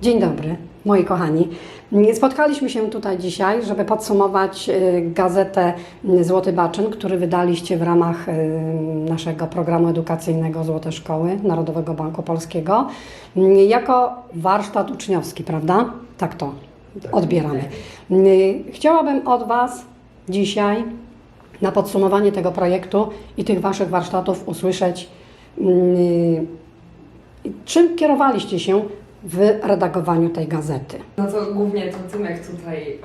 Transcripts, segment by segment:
Dzień dobry, moi kochani. Spotkaliśmy się tutaj dzisiaj, żeby podsumować gazetę Złoty Baczyn, który wydaliście w ramach naszego programu edukacyjnego Złote Szkoły Narodowego Banku Polskiego jako warsztat uczniowski, prawda? Tak to odbieramy. Chciałabym od Was dzisiaj na podsumowanie tego projektu i tych Waszych warsztatów usłyszeć, czym kierowaliście się w redagowaniu tej gazety. No to głównie to Tymek tutaj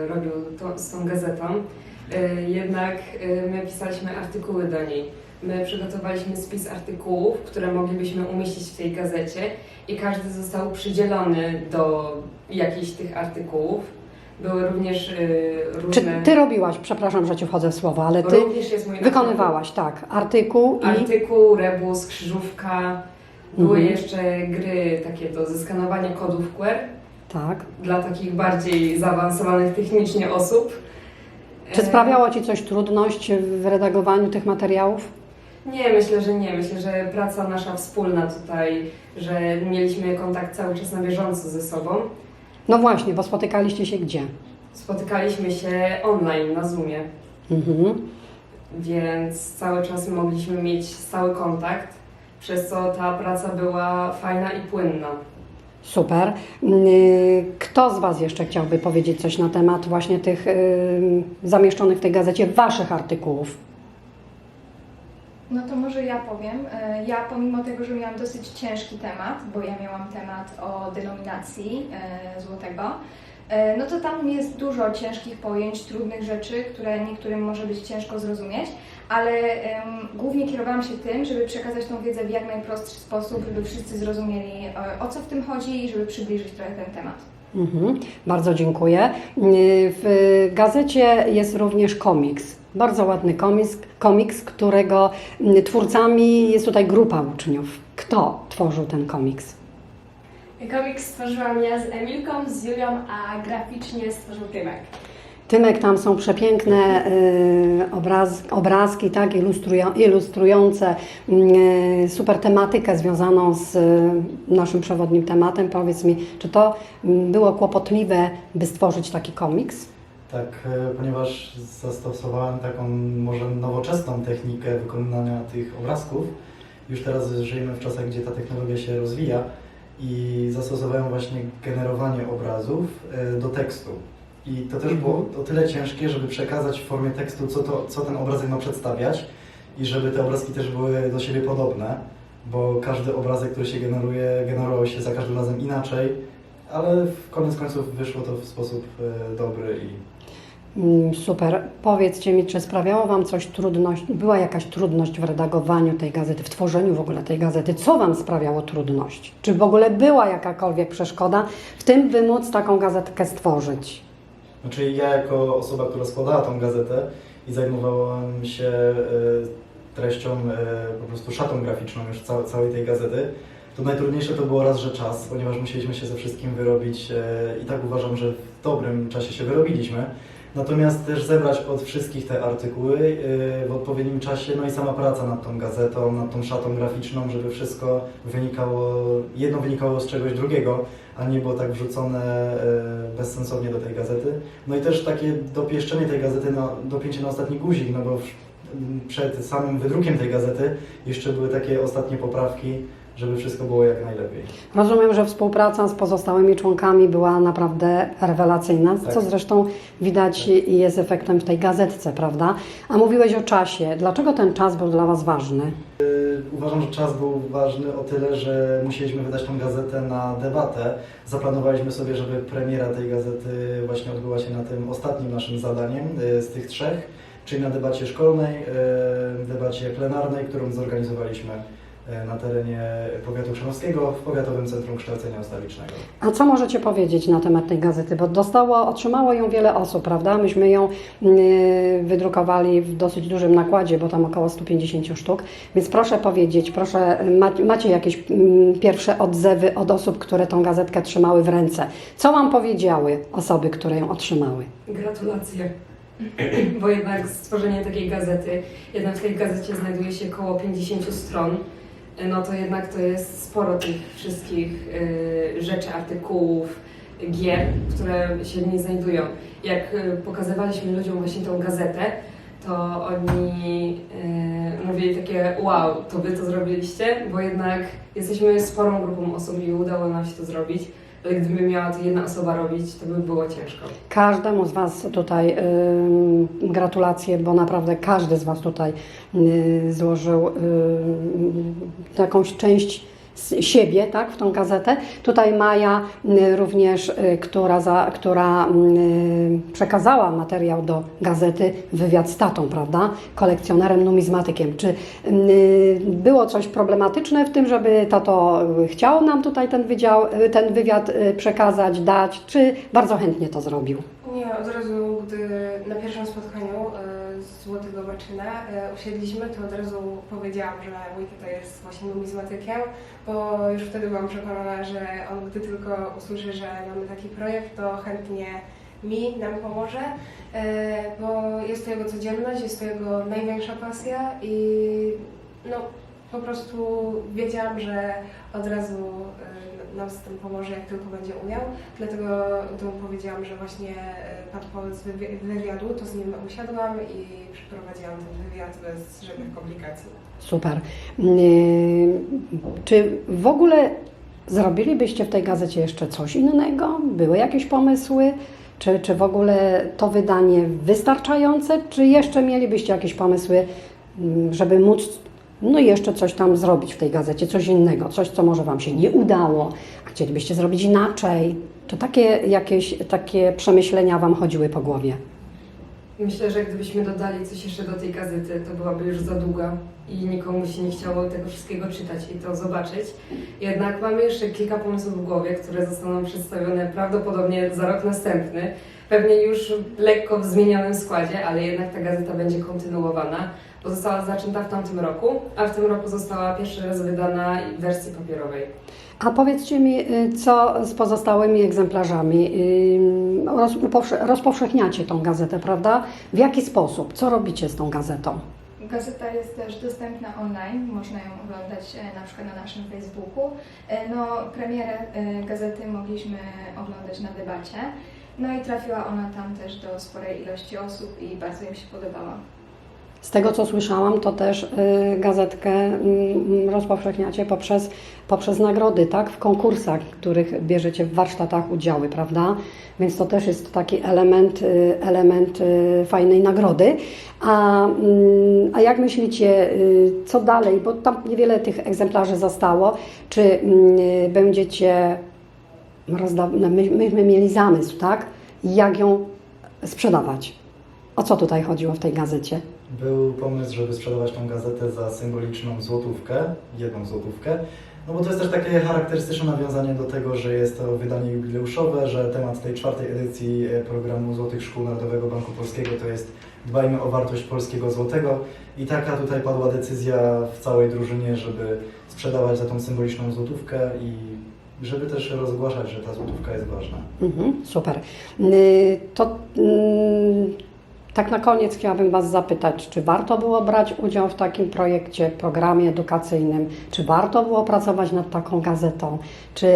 robił z tą gazetą. Jednak my pisaliśmy artykuły do niej. My przygotowaliśmy spis artykułów, które moglibyśmy umieścić w tej gazecie i każdy został przydzielony do jakichś tych artykułów. Były również różne... Czy Ty robiłaś, przepraszam, że Ci wchodzę w słowo, ale Ty również jest mój wykonywałaś, tak, artykuł i... Artykuł, rebus, krzyżówka. Były jeszcze gry takie do zeskanowania kodów QR. Tak. Dla takich bardziej zaawansowanych technicznie osób. Czy sprawiało Ci coś trudność w redagowaniu tych materiałów? Nie, myślę, że nie. Myślę, że praca nasza wspólna tutaj, że mieliśmy kontakt cały czas na bieżąco ze sobą. No właśnie, bo spotykaliście się gdzie? Spotykaliśmy się online na Zoomie, więc cały czas mogliśmy mieć stały kontakt, przez co ta praca była fajna i płynna. Super. Kto z Was jeszcze chciałby powiedzieć coś na temat właśnie tych zamieszczonych w tej gazecie Waszych artykułów? No to może ja powiem. Ja pomimo tego, że miałam dosyć ciężki temat, bo ja miałam temat o denominacji złotego, no to tam jest dużo ciężkich pojęć, trudnych rzeczy, które niektórym może być ciężko zrozumieć, ale głównie kierowałam się tym, żeby przekazać tą wiedzę w jak najprostszy sposób, żeby wszyscy zrozumieli, o co w tym chodzi i żeby przybliżyć trochę ten temat. Bardzo dziękuję. W gazecie jest również komiks. Bardzo ładny komiks, którego twórcami jest tutaj grupa uczniów. Kto tworzył ten komiks? Komiks stworzyłam ja z Emilką, z Julią, a graficznie stworzył Tymek. Tymek, tam są przepiękne obrazki, tak, ilustrujące super tematykę związaną z naszym przewodnim tematem. Powiedz mi, czy to było kłopotliwe, by stworzyć taki komiks? Tak, ponieważ zastosowałem taką może nowoczesną technikę wykonania tych obrazków. Już teraz żyjemy w czasach, gdzie ta technologia się rozwija i zastosowałem właśnie generowanie obrazów do tekstu. I to też było o tyle ciężkie, żeby przekazać w formie tekstu, co ten obrazek ma przedstawiać i żeby te obrazki też były do siebie podobne, bo każdy obrazek, który się generował się za każdym razem inaczej, ale w koniec końców wyszło to w sposób dobry i... Super. Powiedzcie mi, czy sprawiało Wam coś trudność, była jakaś trudność w redagowaniu tej gazety, w tworzeniu w ogóle tej gazety? Co Wam sprawiało trudność? Czy w ogóle była jakakolwiek przeszkoda w tym, by móc taką gazetkę stworzyć? Znaczy ja jako osoba, która składała tą gazetę i zajmowałem się treścią, po prostu szatą graficzną już całej tej gazety, to najtrudniejsze to było raz, że czas, ponieważ musieliśmy się ze wszystkim wyrobić i tak uważam, że w dobrym czasie się wyrobiliśmy. Natomiast też zebrać od wszystkich te artykuły w odpowiednim czasie, no i sama praca nad tą gazetą, nad tą szatą graficzną, żeby wszystko jedno wynikało z czegoś drugiego, a nie było tak wrzucone bezsensownie do tej gazety. No i też takie dopieszczenie tej gazety, dopięcie na ostatni guzik, no bo przed samym wydrukiem tej gazety jeszcze były takie ostatnie poprawki, żeby wszystko było jak najlepiej. Rozumiem, że współpraca z pozostałymi członkami była naprawdę rewelacyjna, tak. Co zresztą widać i jest efektem w tej gazetce, prawda? A mówiłeś o czasie. Dlaczego ten czas był dla Was ważny? Uważam, że czas był ważny o tyle, że musieliśmy wydać tą gazetę na debatę. Zaplanowaliśmy sobie, żeby premiera tej gazety właśnie odbyła się na tym ostatnim naszym zadaniem z tych trzech, czyli na debacie szkolnej, debacie plenarnej, którą zorganizowaliśmy na terenie powiatu chrzanowskiego w Powiatowym Centrum Kształcenia Ustawicznego. A co możecie powiedzieć na temat tej gazety? Bo otrzymało ją wiele osób, prawda? Myśmy ją wydrukowali w dosyć dużym nakładzie, bo tam około 150 sztuk. Więc proszę powiedzieć, macie jakieś pierwsze odzewy od osób, które tą gazetkę trzymały w ręce. Co Wam powiedziały osoby, które ją otrzymały? Gratulacje. Bo jednak stworzenie takiej gazety, jednak w tej gazecie znajduje się około 50 stron. no to jednak to jest sporo tych wszystkich rzeczy, artykułów, gier, które się w niej znajdują. Jak pokazywaliśmy ludziom właśnie tą gazetę, to oni mówili takie wow, to wy to zrobiliście, bo jednak jesteśmy sporą grupą osób i udało nam się to zrobić, ale gdyby miała to jedna osoba robić, to by było ciężko. Każdemu z Was tutaj gratulacje, bo naprawdę każdy z Was tutaj złożył jakąś część z siebie, tak, w tą gazetę. Tutaj Maja również, która przekazała materiał do gazety, wywiad z tatą, prawda, kolekcjonerem, numizmatykiem. Czy było coś problematyczne w tym, żeby tato chciał nam tutaj ten wywiad przekazać, dać, czy bardzo chętnie to zrobił? Nie, od razu, gdy na pierwszym spotkaniu z Złotego Baczyna usiedliśmy, to od razu powiedziałam, że mój tata jest właśnie numizmatykiem, bo już wtedy byłam przekonana, że on gdy tylko usłyszy, że mamy taki projekt, to chętnie nam pomoże, bo jest to jego codzienność, jest to jego największa pasja i no, po prostu wiedziałam, że od razu nam z tym pomoże, jak tylko będzie umiał. Dlatego gdy mu powiedziałam, że właśnie padł pomysł wywiadu, to z nim usiadłam i przeprowadziłam ten wywiad bez żadnych komplikacji. Super. Czy w ogóle zrobilibyście w tej gazecie jeszcze coś innego? Były jakieś pomysły? Czy w ogóle to wydanie wystarczające? Czy jeszcze mielibyście jakieś pomysły, żeby móc no jeszcze coś tam zrobić w tej gazecie, coś innego, coś, co może Wam się nie udało, a chcielibyście zrobić inaczej? To takie przemyślenia Wam chodziły po głowie? Myślę, że gdybyśmy dodali coś jeszcze do tej gazety, to byłaby już za długa i nikomu się nie chciało tego wszystkiego czytać i to zobaczyć. Jednak mamy jeszcze kilka pomysłów w głowie, które zostaną przedstawione prawdopodobnie za rok następny. Pewnie już lekko w zmienionym składzie, ale jednak ta gazeta będzie kontynuowana, bo została zaczęta w tamtym roku, a w tym roku została pierwszy raz wydana w wersji papierowej. A powiedzcie mi, co z pozostałymi egzemplarzami? Rozpowszechniacie tą gazetę, prawda? W jaki sposób? Co robicie z tą gazetą? Gazeta jest też dostępna online, można ją oglądać na przykład na naszym Facebooku. No, premierę gazety mogliśmy oglądać na debacie, no i trafiła ona tam też do sporej ilości osób i bardzo im się podobała. Z tego, co słyszałam, to też gazetkę rozpowszechniacie poprzez nagrody, tak? W konkursach, w których bierzecie w warsztatach udziały, prawda? Więc to też jest taki element fajnej nagrody. A jak myślicie, co dalej? Bo tam niewiele tych egzemplarzy zostało. Czy będziecie myśmy mieli zamysł, tak? Jak ją sprzedawać? O co tutaj chodziło w tej gazecie? Był pomysł, żeby sprzedawać tą gazetę za symboliczną złotówkę, 1 złotówkę. No bo to jest też takie charakterystyczne nawiązanie do tego, że jest to wydanie jubileuszowe, że temat tej 4. edycji programu Złotych Szkół Narodowego Banku Polskiego to jest dbajmy o wartość polskiego złotego i taka tutaj padła decyzja w całej drużynie, żeby sprzedawać za tą symboliczną złotówkę i żeby też rozgłaszać, że ta złotówka jest ważna. Super. Tak na koniec chciałabym Was zapytać, czy warto było brać udział w takim projekcie, programie edukacyjnym, czy warto było pracować nad taką gazetą, czy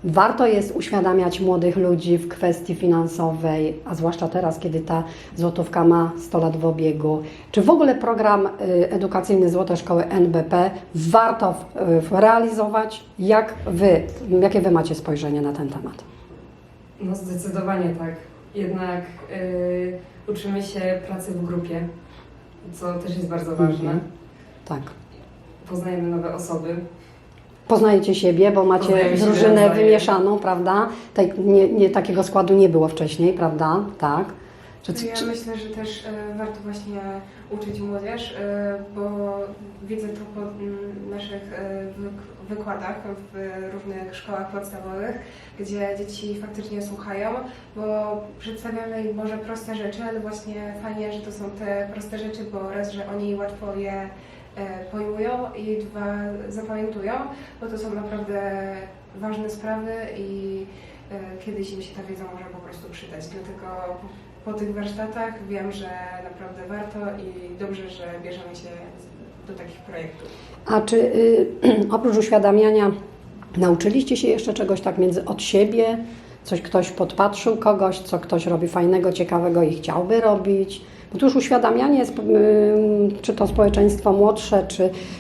warto jest uświadamiać młodych ludzi w kwestii finansowej, a zwłaszcza teraz, kiedy ta złotówka ma 100 lat w obiegu, czy w ogóle program edukacyjny Złote Szkoły NBP warto realizować? Jakie Wy macie spojrzenie na ten temat? No zdecydowanie tak. Jednak uczymy się pracy w grupie, co też jest bardzo ważne. Tak. Poznajemy nowe osoby. Poznajecie siebie, bo macie Poznajemy siebie drużynę nawzajem. wymieszaną, prawda? Takiego składu nie było wcześniej, prawda? Tak. Ja myślę, że też warto właśnie uczyć młodzież, bo widzę to po naszych wykładach w różnych szkołach podstawowych, gdzie dzieci faktycznie słuchają, bo przedstawiamy im może proste rzeczy, ale właśnie fajnie, że to są te proste rzeczy, bo raz, że oni łatwo je pojmują i 2, zapamiętują, bo to są naprawdę ważne sprawy i kiedyś im się ta wiedza może po prostu przydać. Dlatego po tych warsztatach wiem, że naprawdę warto i dobrze, że bierzemy się do takich projektów. A czy oprócz uświadamiania nauczyliście się jeszcze czegoś tak od siebie? Coś ktoś podpatrzył kogoś, co ktoś robi fajnego, ciekawego i chciałby robić? Bo tu już uświadamianie, jest, czy to społeczeństwo młodsze,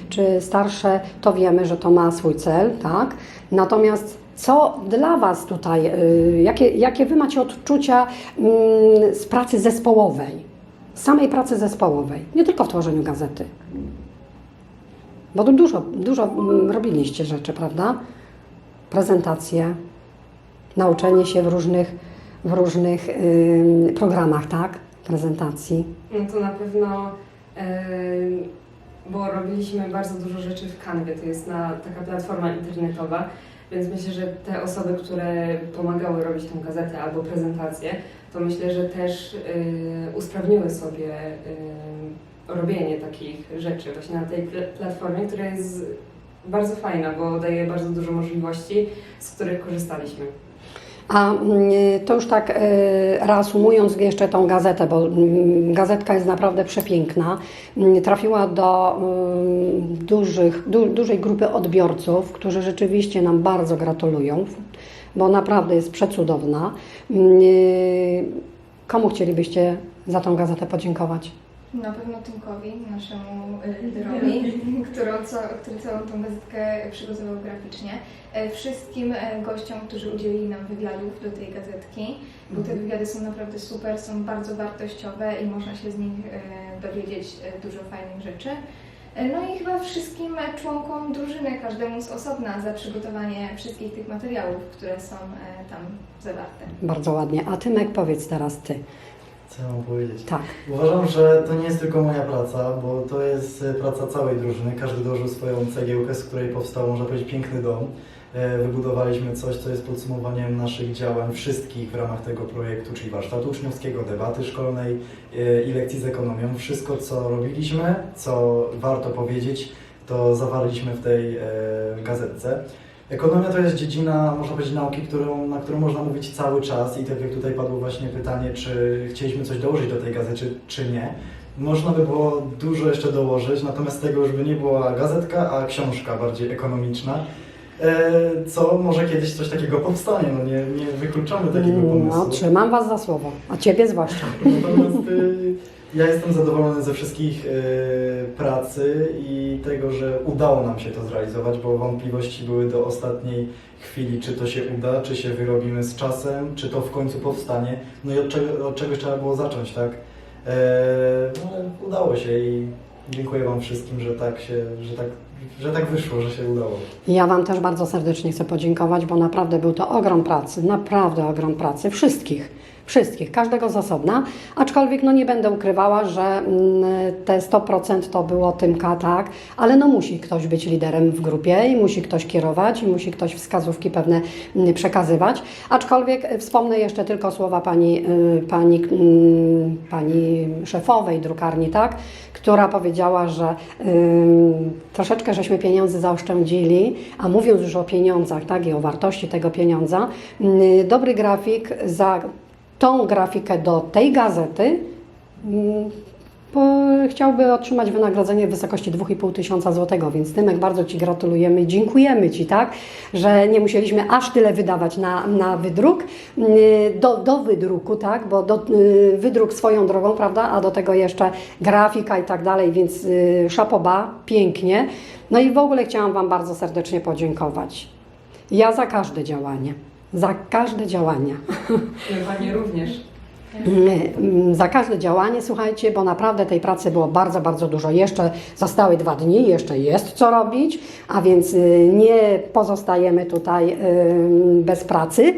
czy starsze, to wiemy, że to ma swój cel, tak? Natomiast co dla Was tutaj, jakie Wy macie odczucia z pracy zespołowej, z samej pracy zespołowej, nie tylko w tworzeniu gazety? Bo tu dużo robiliście rzeczy, prawda? Prezentacje, nauczenie się w różnych programach, tak? Prezentacji. No to na pewno, bo robiliśmy bardzo dużo rzeczy w Canwie, to jest taka platforma internetowa, więc myślę, że te osoby, które pomagały robić tę gazetę albo prezentację, to myślę, że też usprawniły sobie robienie takich rzeczy właśnie na tej platformie, która jest bardzo fajna, bo daje bardzo dużo możliwości, z których korzystaliśmy. A to już tak reasumując jeszcze tą gazetę, bo gazetka jest naprawdę przepiękna, trafiła do dużej grupy odbiorców, którzy rzeczywiście nam bardzo gratulują, bo naprawdę jest przecudowna. Komu chcielibyście za tą gazetę podziękować? Na pewno Tymkowi, naszemu liderowi, który całą tą gazetkę przygotował graficznie. Wszystkim gościom, którzy udzielili nam wywiadów do tej gazetki, bo te wywiady są naprawdę super, są bardzo wartościowe i można się z nich dowiedzieć dużo fajnych rzeczy. No i chyba wszystkim członkom drużyny, każdemu z osobna za przygotowanie wszystkich tych materiałów, które są tam zawarte. Bardzo ładnie. A Tymek, powiedz teraz Ty. Co ja mam powiedzieć? Tak. Uważam, że to nie jest tylko moja praca, bo to jest praca całej drużyny. Każdy dołożył swoją cegiełkę, z której powstał, można powiedzieć, piękny dom. Wybudowaliśmy coś, co jest podsumowaniem naszych działań wszystkich w ramach tego projektu, czyli warsztatu uczniowskiego, debaty szkolnej i lekcji z ekonomią. Wszystko, co robiliśmy, co warto powiedzieć, to zawarliśmy w tej gazetce. Ekonomia to jest dziedzina, można powiedzieć, nauki, na którą można mówić cały czas i tak jak tutaj padło właśnie pytanie, czy chcieliśmy coś dołożyć do tej gazety, czy nie. Można by było dużo jeszcze dołożyć, natomiast tego już by nie była gazetka, a książka bardziej ekonomiczna. Co może kiedyś coś takiego powstanie, no nie wykluczamy takiego pomysłu. No, trzymam Was za słowo, a Ciebie zwłaszcza. Natomiast ja jestem zadowolony ze wszystkich pracy i tego, że udało nam się to zrealizować, bo wątpliwości były do ostatniej chwili, czy to się uda, czy się wyrobimy z czasem, czy to w końcu powstanie. No i od czegoś trzeba było zacząć, tak? No, ale udało się i dziękuję Wam wszystkim, że tak wyszło, że się udało. Ja Wam też bardzo serdecznie chcę podziękować, bo naprawdę był to ogrom pracy, wszystkich, każdego z osobna, aczkolwiek no nie będę ukrywała, że te 100% to było Tymka, tak, ale no musi ktoś być liderem w grupie i musi ktoś kierować i musi ktoś wskazówki pewne przekazywać, aczkolwiek wspomnę jeszcze tylko słowa pani szefowej drukarni, tak, która powiedziała, że troszeczkę żeśmy pieniędzy zaoszczędzili, a mówiąc już o pieniądzach, tak, i o wartości tego pieniądza, dobry grafik za tą grafikę do tej gazety chciałby otrzymać wynagrodzenie w wysokości 2500 zł, więc Tymek, bardzo Ci gratulujemy i dziękujemy Ci, tak, że nie musieliśmy aż tyle wydawać na wydruk, do wydruku, tak, bo wydruk swoją drogą, prawda, a do tego jeszcze grafika i tak dalej, więc chapeau bas, pięknie. No i w ogóle chciałam Wam bardzo serdecznie podziękować. Ja za każde działanie. Pani również. Za każde działanie, słuchajcie, bo naprawdę tej pracy było bardzo, bardzo dużo. Jeszcze zostały 2 dni, jeszcze jest co robić, a więc nie pozostajemy tutaj bez pracy.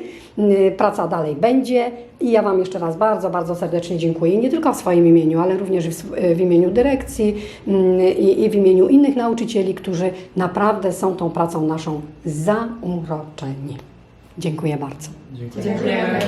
Praca dalej będzie i ja Wam jeszcze raz bardzo, bardzo serdecznie dziękuję. Nie tylko w swoim imieniu, ale również w imieniu dyrekcji i w imieniu innych nauczycieli, którzy naprawdę są tą pracą naszą zauroczeni. Dziękuję bardzo. Dziękuję. Dziękujemy.